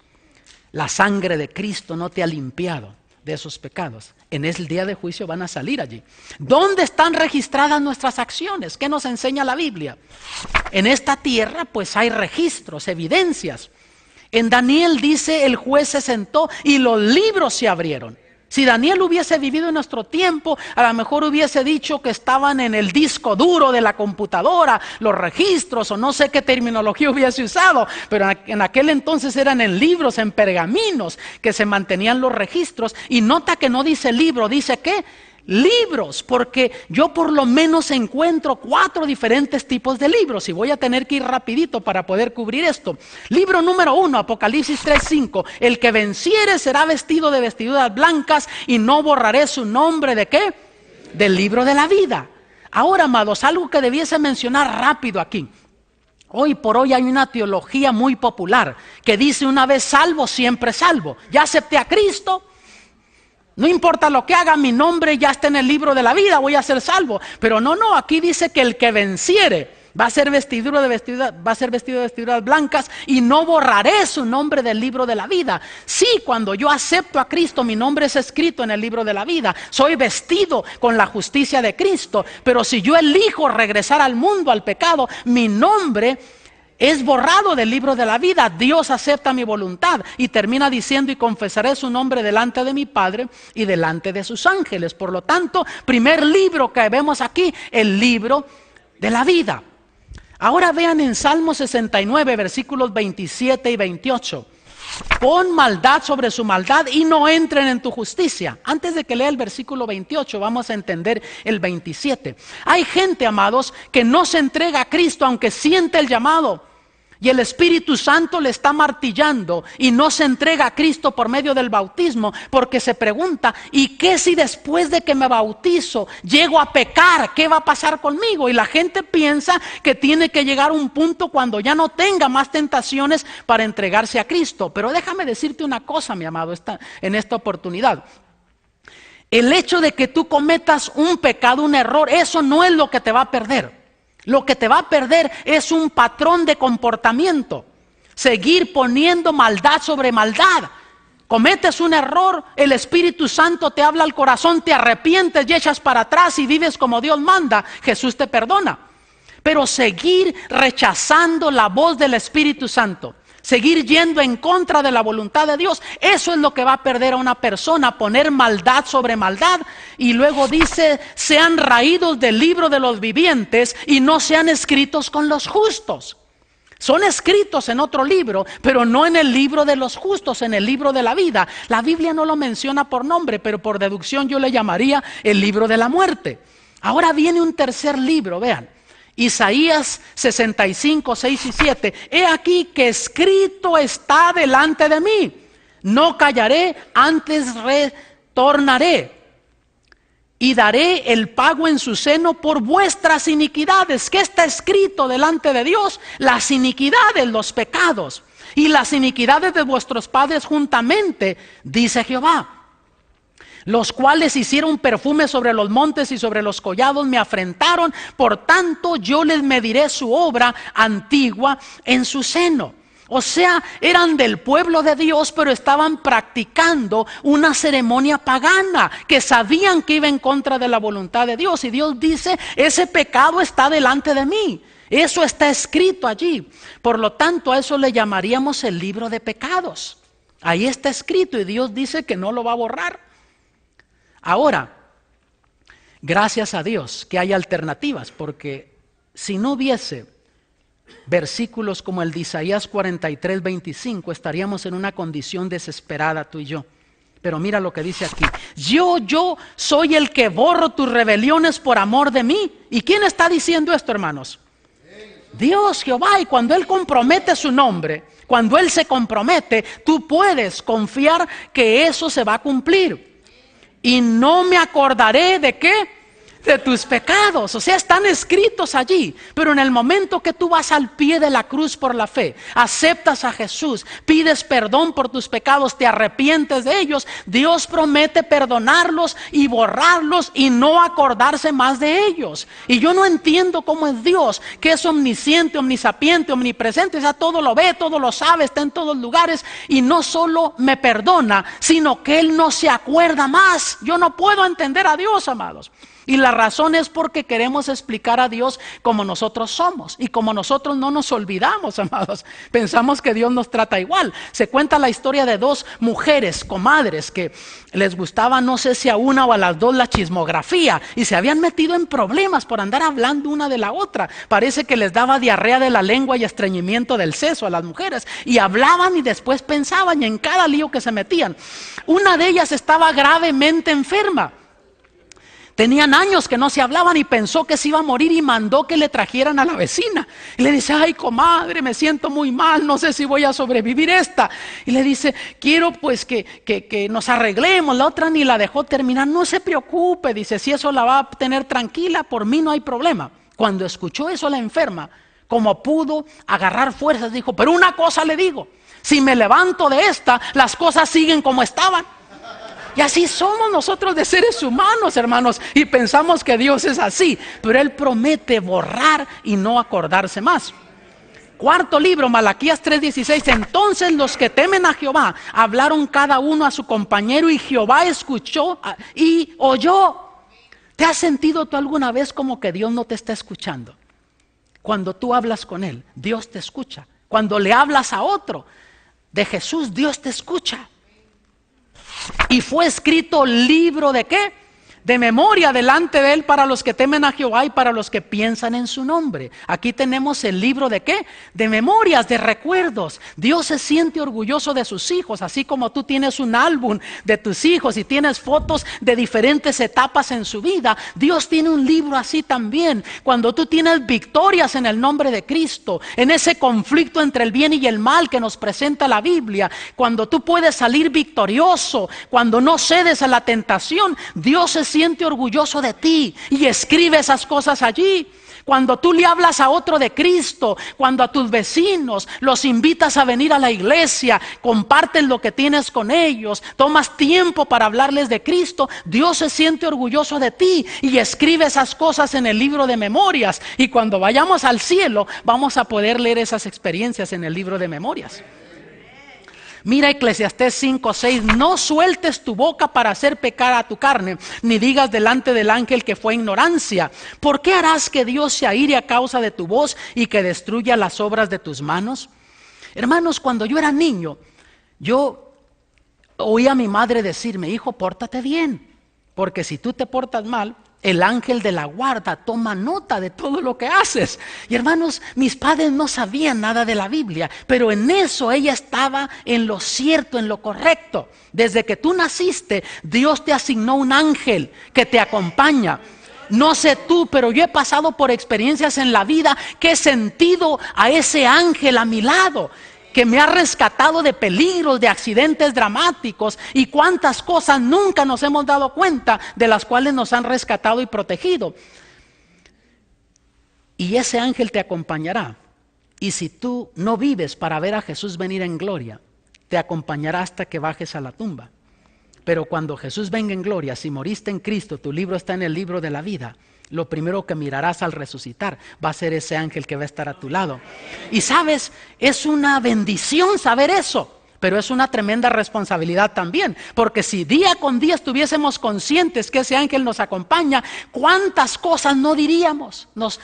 la sangre de Cristo no te ha limpiado de esos pecados, en el día de juicio van a salir allí. ¿Dónde están registradas nuestras acciones? ¿Qué nos enseña la Biblia? En esta tierra pues hay registros, evidencias. En Daniel dice, el juez se sentó y los libros se abrieron. Si Daniel hubiese vivido en nuestro tiempo, a lo mejor hubiese dicho que estaban en el disco duro de la computadora, los registros, o no sé qué terminología hubiese usado, pero en aquel entonces eran en libros, en pergaminos, que se mantenían los registros. Y nota que no dice libro, dice ¿qué? Libros, porque yo por lo menos encuentro 4 diferentes tipos de libros y voy a tener que ir rapidito para poder cubrir esto. Libro número 1, Apocalipsis 3:5. El que venciere será vestido de vestiduras blancas y no borraré su nombre ¿de qué? Del libro de la vida. Ahora, amados, algo que debiese mencionar rápido aquí. Hoy por hoy hay una teología muy popular que dice una vez salvo, siempre salvo. Ya acepté a Cristo. No importa lo que haga, mi nombre ya está en el libro de la vida, voy a ser salvo. Pero no, aquí dice que el que venciere va a ser vestido de vestiduras blancas y no borraré su nombre del libro de la vida. Sí, cuando yo acepto a Cristo, mi nombre es escrito en el libro de la vida. Soy vestido con la justicia de Cristo. Pero si yo elijo regresar al mundo, al pecado, mi nombre es borrado del libro de la vida. Dios acepta mi voluntad y termina diciendo: y confesaré su nombre delante de mi Padre y delante de sus ángeles. Por lo tanto, primer libro que vemos aquí, el libro de la vida. Ahora vean en Salmo 69, versículos 27 y 28. Pon maldad sobre su maldad y no entren en tu justicia. Antes de que lea el versículo 28, vamos a entender el 27. Hay gente, amados, que no se entrega a Cristo aunque siente el llamado. Y el Espíritu Santo le está martillando y no se entrega a Cristo por medio del bautismo, porque se pregunta: ¿y qué si después de que me bautizo llego a pecar? ¿Qué va a pasar conmigo? Y la gente piensa que tiene que llegar a un punto cuando ya no tenga más tentaciones para entregarse a Cristo. Pero déjame decirte una cosa, mi amado, en esta oportunidad. El hecho de que tú cometas un pecado, un error, eso no es lo que te va a perder. Lo que te va a perder es un patrón de comportamiento. Seguir poniendo maldad sobre maldad. Cometes un error, el Espíritu Santo te habla al corazón, te arrepientes y echas para atrás y vives como Dios manda. Jesús te perdona. Pero seguir rechazando la voz del Espíritu Santo, seguir yendo en contra de la voluntad de Dios, eso es lo que va a perder a una persona, poner maldad sobre maldad. Y luego dice: sean raídos del libro de los vivientes y no sean escritos con los justos. Son escritos en otro libro, pero no en el libro de los justos, en el libro de la vida. La Biblia no lo menciona por nombre, pero por deducción yo le llamaría el libro de la muerte. Ahora viene un tercer libro, vean. Isaías 65, 6 y 7. He aquí que escrito está delante de mí. No callaré, antes retornaré. Y daré el pago en su seno por vuestras iniquidades. ¿Qué está escrito delante de Dios? Las iniquidades, los pecados. Y las iniquidades de vuestros padres juntamente, dice Jehová. Los cuales hicieron perfume sobre los montes y sobre los collados me afrentaron. Por tanto yo les mediré su obra antigua en su seno. O sea, eran del pueblo de Dios, pero estaban practicando una ceremonia pagana, que sabían que iba en contra de la voluntad de Dios. Y Dios dice, ese pecado está delante de mí. Eso está escrito allí. Por lo tanto, a eso le llamaríamos el libro de pecados. Ahí está escrito y Dios dice que no lo va a borrar. Ahora, gracias a Dios que hay alternativas, porque si no hubiese versículos como el de Isaías 43, 25, estaríamos en una condición desesperada tú y yo. Pero mira lo que dice aquí. Yo soy el que borro tus rebeliones por amor de mí. ¿Y quién está diciendo esto, hermanos? Dios, Jehová. Y cuando Él compromete su nombre, cuando Él se compromete, tú puedes confiar que eso se va a cumplir. Y no me acordaré de ¿qué? De tus pecados. O sea, están escritos allí. Pero en el momento que tú vas al pie de la cruz por la fe, aceptas a Jesús, pides perdón por tus pecados, te arrepientes de ellos, Dios promete perdonarlos y borrarlos y no acordarse más de ellos. Y yo no entiendo cómo es Dios, que es omnisciente, omnisapiente, omnipresente, o sea, todo lo ve, todo lo sabe, está en todos lugares y no solo me perdona, sino que Él no se acuerda más. Yo no puedo entender a Dios, amados. Y la razón es porque queremos explicar a Dios como nosotros somos. Y como nosotros no nos olvidamos, amados. Pensamos que Dios nos trata igual. Se cuenta la historia de dos mujeres, comadres, que les gustaba, no sé si a una o a las dos, la chismografía. Y se habían metido en problemas por andar hablando una de la otra. Parece que les daba diarrea de la lengua y estreñimiento del seso a las mujeres. Y hablaban y después pensaban, y en cada lío que se metían. Una de ellas estaba gravemente enferma. Tenían años que no se hablaban y pensó que se iba a morir y mandó que le trajeran a la vecina. Y le dice, ay comadre, me siento muy mal, no sé si voy a sobrevivir esta. Y le dice, quiero pues que nos arreglemos. La otra ni la dejó terminar, no se preocupe, dice, si eso la va a tener tranquila, por mí no hay problema. Cuando escuchó eso la enferma, como pudo agarrar fuerzas, dijo, pero una cosa le digo, si me levanto de esta, las cosas siguen como estaban. Y así somos nosotros de seres humanos, hermanos, y pensamos que Dios es así, pero Él promete borrar y no acordarse más. Cuarto libro, Malaquías 3:16. Entonces los que temen a Jehová hablaron cada uno a su compañero y Jehová escuchó y oyó. ¿Te has sentido tú alguna vez como que Dios no te está escuchando? Cuando tú hablas con Él, Dios te escucha. Cuando le hablas a otro de Jesús, Dios te escucha. Y fue escrito libro de ¿qué? De memoria delante de Él para los que temen a Jehová y para los que piensan en su nombre. Aquí tenemos el libro de ¿qué? De memorias, de recuerdos. Dios se siente orgulloso de sus hijos, así como tú tienes un álbum de tus hijos y tienes fotos de diferentes etapas en su vida. Dios tiene un libro así también. Cuando tú tienes victorias en el nombre de Cristo, en ese conflicto entre el bien y el mal que nos presenta la Biblia, cuando tú puedes salir victorioso, cuando no cedes a la tentación, Dios se siente orgulloso de ti y escribe esas cosas allí. Cuando tú le hablas a otro de Cristo, cuando a tus vecinos los invitas a venir a la iglesia, compartes lo que tienes con ellos, tomas tiempo para hablarles de Cristo, Dios se siente orgulloso de ti y escribe esas cosas en el libro de memorias. Y cuando vayamos al cielo, vamos a poder leer esas experiencias en el libro de memorias. Mira Eclesiastés 5:6, no sueltes tu boca para hacer pecar a tu carne, ni digas delante del ángel que fue ignorancia. ¿Por qué harás que Dios se aire a causa de tu voz y que destruya las obras de tus manos? Hermanos, cuando yo era niño, yo oí a mi madre decirme, hijo, pórtate bien, porque si tú te portas mal, el ángel de la guarda toma nota de todo lo que haces. Y hermanos, mis padres no sabían nada de la Biblia, pero en eso ella estaba en lo cierto, en lo correcto. Desde que tú naciste, Dios te asignó un ángel que te acompaña. No sé tú, pero yo he pasado por experiencias en la vida que he sentido a ese ángel a mi lado, que me ha rescatado de peligros, de accidentes dramáticos, y cuántas cosas nunca nos hemos dado cuenta de las cuales nos han rescatado y protegido. Y ese ángel te acompañará. Y si tú no vives para ver a Jesús venir en gloria, te acompañará hasta que bajes a la tumba. Pero cuando Jesús venga en gloria, si moriste en Cristo, tu libro está en el libro de la vida, lo primero que mirarás al resucitar va a ser ese ángel que va a estar a tu lado. Y sabes, es una bendición saber eso, pero es una tremenda responsabilidad también, porque si día con día estuviésemos conscientes que ese ángel nos acompaña, ¿cuántas cosas no diríamos? Nos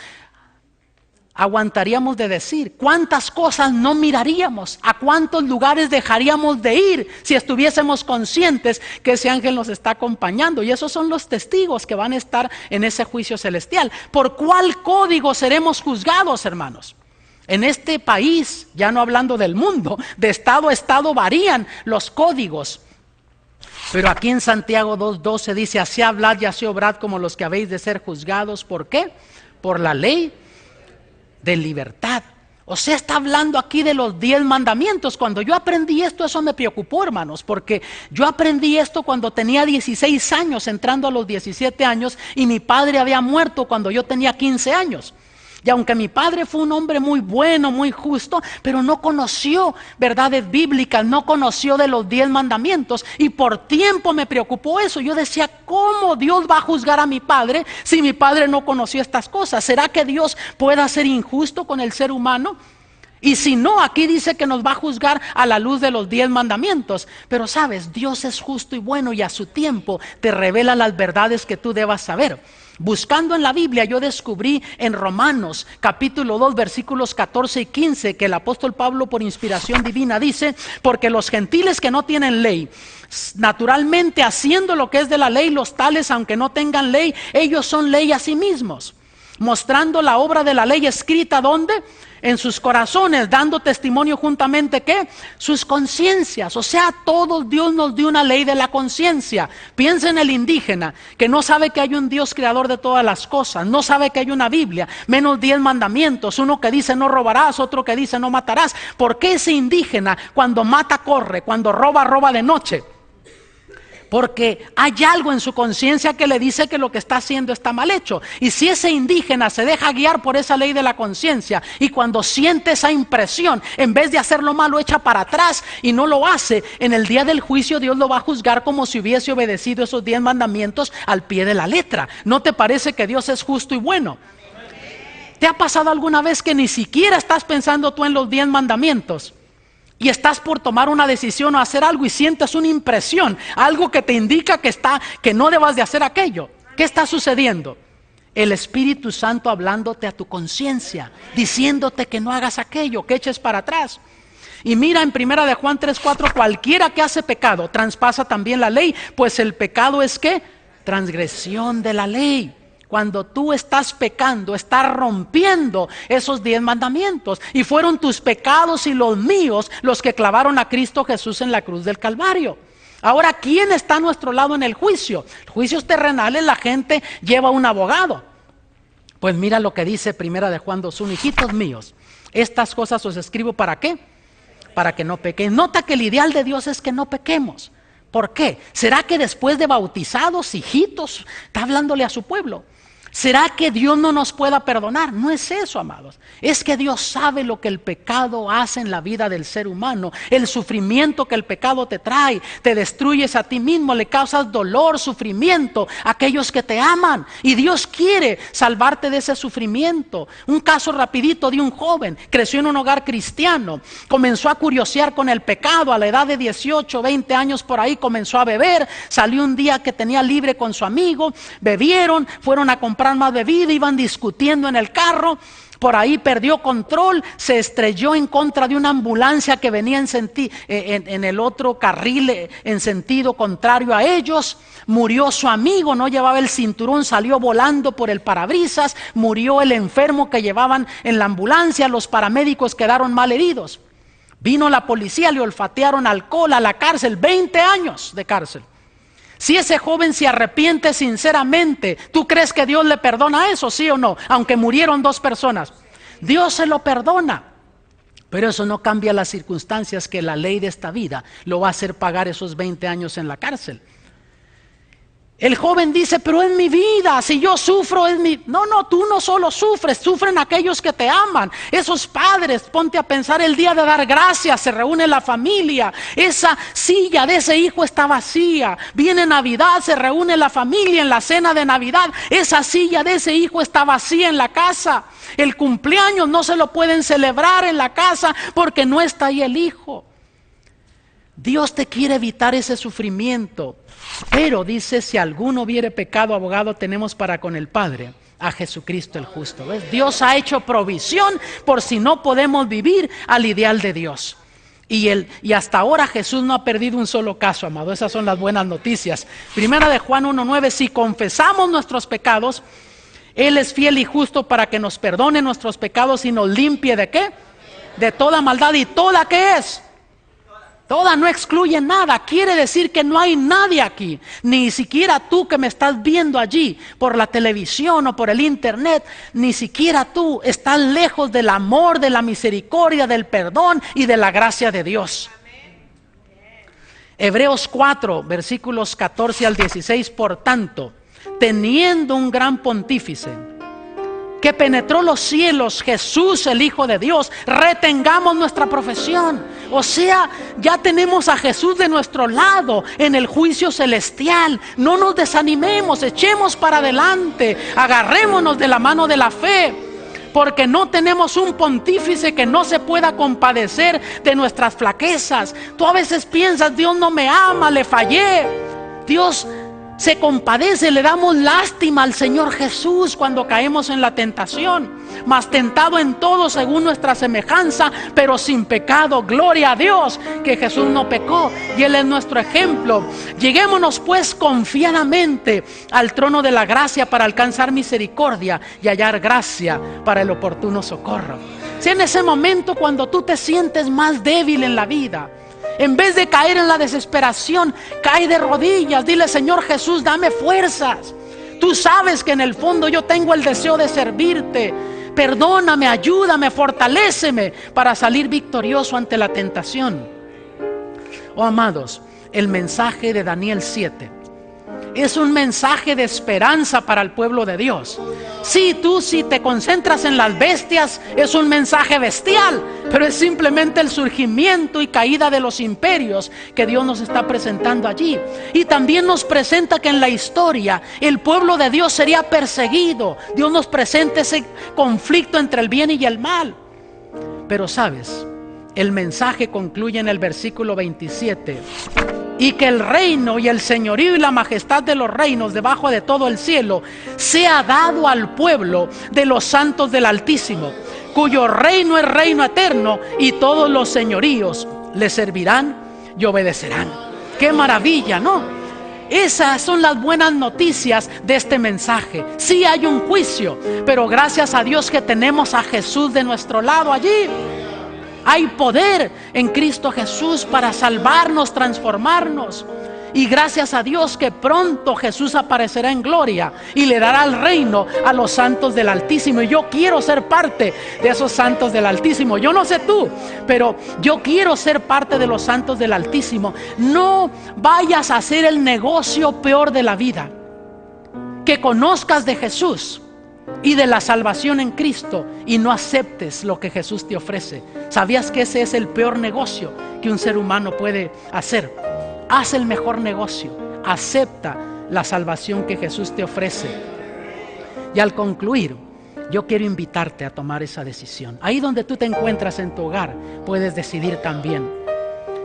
aguantaríamos de decir, cuántas cosas no miraríamos, a cuántos lugares dejaríamos de ir si estuviésemos conscientes que ese ángel nos está acompañando. Y esos son los testigos que van a estar en ese juicio celestial. ¿Por cuál código seremos juzgados, hermanos? En este país, ya no hablando del mundo, de estado a estado varían los códigos. Pero aquí en Santiago 2:12 dice: así hablad y así obrad como los que habéis de ser juzgados. ¿Por qué? Por la ley de libertad. O sea, está hablando aquí de los 10 mandamientos. Cuando yo aprendí esto, eso me preocupó, hermanos, porque yo aprendí esto cuando tenía 16 años, entrando a los 17 años, y mi padre había muerto cuando yo tenía 15 años. Y aunque mi padre fue un hombre muy bueno, muy justo, pero no conoció verdades bíblicas, no conoció de los 10 mandamientos, y por tiempo me preocupó eso. Yo decía, ¿cómo Dios va a juzgar a mi padre si mi padre no conoció estas cosas? ¿Será que Dios pueda ser injusto con el ser humano? Y si no, aquí dice que nos va a juzgar a la luz de los 10 mandamientos. Pero sabes, Dios es justo y bueno, y a su tiempo te revela las verdades que tú debas saber. Buscando en la Biblia, yo descubrí en Romanos capítulo 2 versículos 14 y 15 que el apóstol Pablo, por inspiración divina, dice: porque los gentiles que no tienen ley, naturalmente haciendo lo que es de la ley, los tales, aunque no tengan ley, ellos son ley a sí mismos, mostrando la obra de la ley escrita, ¿dónde? En sus corazones, dando testimonio juntamente, ¿qué? Sus conciencias. O sea, todos Dios nos dio una ley de la conciencia. Piensa en el indígena, que no sabe que hay un Dios creador de todas las cosas, no sabe que hay una Biblia, menos 10 mandamientos, uno que dice no robarás, otro que dice no matarás. ¿Por qué ese indígena cuando mata corre, cuando roba, roba de noche? Porque hay algo en su conciencia que le dice que lo que está haciendo está mal hecho. Y si ese indígena se deja guiar por esa ley de la conciencia, y cuando siente esa impresión, en vez de hacer lo malo, echa para atrás y no lo hace, en el día del juicio Dios lo va a juzgar como si hubiese obedecido esos 10 mandamientos al pie de la letra. ¿No te parece que Dios es justo y bueno? ¿Te ha pasado alguna vez que ni siquiera estás pensando tú en los 10 mandamientos? Y estás por tomar una decisión o hacer algo y sientes una impresión, algo que te indica que no debas de hacer aquello. ¿Qué está sucediendo? El Espíritu Santo hablándote a tu conciencia, diciéndote que no hagas aquello, que eches para atrás. Y mira en 1 de Juan 3:4, cualquiera que hace pecado traspasa también la ley, pues el pecado es ¿qué? Transgresión de la ley. Cuando tú estás pecando, estás rompiendo esos 10 mandamientos. Y fueron tus pecados y los míos los que clavaron a Cristo Jesús en la cruz del Calvario. Ahora, ¿quién está a nuestro lado en el juicio? Juicios terrenales, la gente lleva un abogado. Pues mira lo que dice 1 de Juan 2:1, hijitos míos, estas cosas os escribo ¿para qué? Para que no pequen. Nota que el ideal de Dios es que no pequemos. ¿Por qué? ¿Será que después de bautizados, hijitos, está hablándole a su pueblo? ¿Será que Dios no nos pueda perdonar? No es eso, amados. Es que Dios sabe lo que el pecado hace en la vida del ser humano. El sufrimiento que el pecado te trae. Te destruyes a ti mismo, le causas dolor, sufrimiento a aquellos que te aman. Y Dios quiere salvarte de ese sufrimiento. Un caso rapidito de un joven. Creció en un hogar cristiano. Comenzó a curiosear con el pecado. A la edad de 18, 20 años por ahí comenzó a beber. Salió un día que tenía libre con su amigo. Bebieron, fueron a comprar más bebida, iban discutiendo en el carro, por ahí perdió control, se estrelló en contra de una ambulancia que venía en el otro carril en sentido contrario a ellos, murió su amigo, no llevaba el cinturón, salió volando por el parabrisas, murió el enfermo que llevaban en la ambulancia, los paramédicos quedaron mal heridos, vino la policía, le olfatearon alcohol, a la cárcel, 20 años de cárcel. Si ese joven se arrepiente sinceramente, ¿tú crees que Dios le perdona eso, sí o no? Aunque murieron 2 personas, Dios se lo perdona. Pero eso no cambia las circunstancias, que la ley de esta vida lo va a hacer pagar esos 20 años en la cárcel. El joven dice, pero es mi vida, si yo sufro es mi... No, tú no solo sufres, sufren aquellos que te aman. Esos padres, ponte a pensar, el día de dar gracias, se reúne la familia. Esa silla de ese hijo está vacía. Viene Navidad, se reúne la familia en la cena de Navidad. Esa silla de ese hijo está vacía en la casa. El cumpleaños no se lo pueden celebrar en la casa porque no está ahí el hijo. Dios te quiere evitar ese sufrimiento. Pero dice, si alguno hubiere pecado, abogado tenemos para con el Padre, a Jesucristo el justo. ¿Ves? Dios ha hecho provisión por si no podemos vivir al ideal de Dios. Y hasta ahora Jesús no ha perdido un solo caso, amado. Esas son las buenas noticias. Primera de Juan 1:9, si confesamos nuestros pecados, Él es fiel y justo para que nos perdone nuestros pecados y nos limpie ¿de qué? De toda maldad. ¿Y toda qué es? Toda, no excluye nada. Quiere decir que no hay nadie aquí, ni siquiera tú que me estás viendo allí por la televisión o por el internet, ni siquiera tú estás lejos del amor, de la misericordia, del perdón y de la gracia de Dios. Hebreos 4, versículos 14 al 16, por tanto, teniendo un gran pontífice que penetró los cielos, Jesús el Hijo de Dios, retengamos nuestra profesión. O sea, ya tenemos a Jesús de nuestro lado en el juicio celestial. No nos desanimemos, echemos para adelante, agarrémonos de la mano de la fe, porque no tenemos un pontífice que no se pueda compadecer de nuestras flaquezas. Tú a veces piensas, Dios no me ama, le fallé. Dios se compadece, le damos lástima al Señor Jesús cuando caemos en la tentación, mas tentado en todo según nuestra semejanza, pero sin pecado. Gloria a Dios que Jesús no pecó y Él es nuestro ejemplo. Lleguémonos pues confiadamente al trono de la gracia para alcanzar misericordia y hallar gracia para el oportuno socorro. Si en ese momento cuando tú te sientes más débil en la vida, en vez de caer en la desesperación, cae de rodillas, dile, Señor Jesús, dame fuerzas. Tú sabes que en el fondo yo tengo el deseo de servirte. Perdóname, ayúdame, fortaléceme para salir victorioso ante la tentación. Oh amados, el mensaje de Daniel 7 es un mensaje de esperanza para el pueblo de Dios. Si te concentras en las bestias, es un mensaje bestial, pero es simplemente el surgimiento y caída de los imperios que Dios nos está presentando allí. Y también nos presenta que en la historia el pueblo de Dios sería perseguido. Dios nos presenta ese conflicto entre el bien y el mal. Pero sabes, el mensaje concluye en el versículo 27. Y que el reino y el señorío y la majestad de los reinos debajo de todo el cielo sea dado al pueblo de los santos del Altísimo, cuyo reino es reino eterno, y todos los señoríos le servirán y obedecerán. ¡Qué maravilla!, ¿no? Esas son las buenas noticias de este mensaje. Sí hay un juicio, pero gracias a Dios que tenemos a Jesús de nuestro lado allí. Hay poder en Cristo Jesús para salvarnos, transformarnos. Y gracias a Dios que pronto Jesús aparecerá en gloria y le dará el reino a los santos del Altísimo. Y yo quiero ser parte de esos santos del Altísimo. Yo no sé tú, pero yo quiero ser parte de los santos del Altísimo. No vayas a hacer el negocio peor de la vida. Que conozcas de Jesús y de la salvación en Cristo y no aceptes lo que Jesús te ofrece. ¿Sabías que ese es el peor negocio que un ser humano puede hacer? Haz el mejor negocio, acepta la salvación que Jesús te ofrece. Y al concluir, yo quiero invitarte a tomar esa decisión. Ahí donde tú te encuentras en tu hogar, puedes decidir también.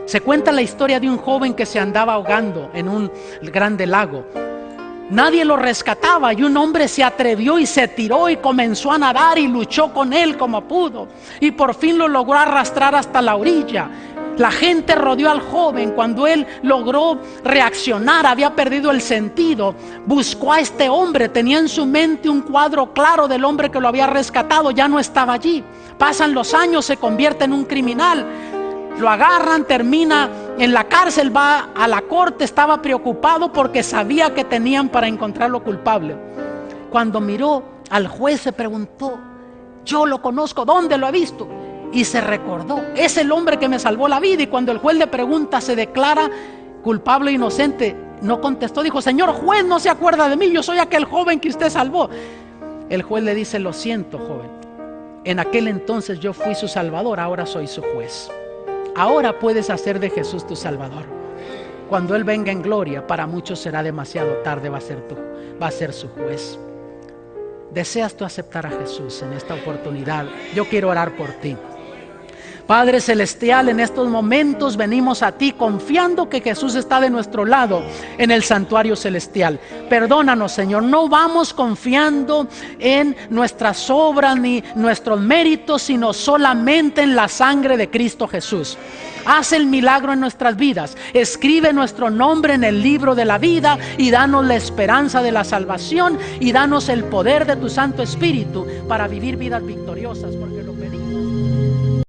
Se cuenta la historia de un joven que se andaba ahogando en un grande lago. Nadie lo rescataba y un hombre se atrevió y se tiró y comenzó a nadar y luchó con él como pudo. Y por fin lo logró arrastrar hasta la orilla. La gente rodeó al joven. Cuando él logró reaccionar, había perdido el sentido. Buscó a este hombre, tenía en su mente un cuadro claro del hombre que lo había rescatado. Ya no estaba allí. Pasan los años, se convierte en un criminal. Lo agarran, termina en la cárcel, va a la corte, estaba preocupado porque sabía que tenían para encontrarlo culpable. Cuando miró al juez se preguntó: yo lo conozco, ¿dónde lo he visto? Y se recordó, es el hombre que me salvó la vida. Y cuando el juez le pregunta, ¿se declara culpable o inocente? No contestó, dijo: señor juez, no se acuerda de mí, yo soy aquel joven que usted salvó. El juez le dice: lo siento, joven, en aquel entonces yo fui su salvador, ahora soy su juez. Ahora puedes hacer de Jesús tu salvador. Cuando Él venga en gloria, para muchos será demasiado tarde, va a ser su juez. ¿Deseas tú aceptar a Jesús en esta oportunidad? Yo quiero orar por ti. Padre celestial, en estos momentos venimos a ti confiando que Jesús está de nuestro lado en el santuario celestial. Perdónanos, Señor, no vamos confiando en nuestras obras ni nuestros méritos, sino solamente en la sangre de Cristo Jesús. Haz el milagro en nuestras vidas, escribe nuestro nombre en el libro de la vida y danos la esperanza de la salvación y danos el poder de tu Santo Espíritu para vivir vidas victoriosas, porque lo